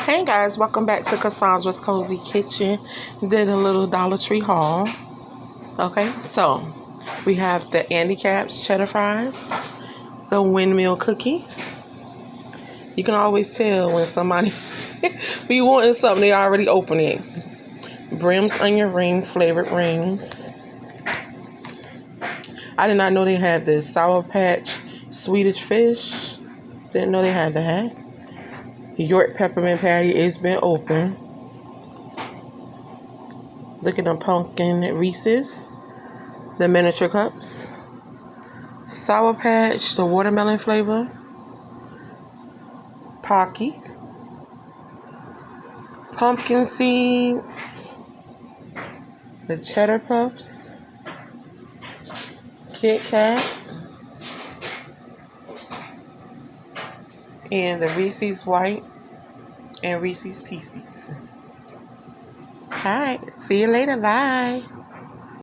Hey guys, welcome back to Cassandra's Cozy Kitchen. Did a little Dollar Tree haul. Okay, so we have the Andy Capp's cheddar fries, the windmill cookies. You can always tell when somebody be wanting something, they already open it. Brim's onion ring flavored rings. I did not know they had this. Sour Patch Swedish fish. Didn't know they had that. York peppermint patty. It's been open. Look at the pumpkin Reese's. The miniature cups. Sour Patch, the watermelon flavor. Pocky. Pumpkin seeds. The cheddar puffs. Kit Kat. And the Reese's White and Reese's Pieces. Alright, see you later. Bye.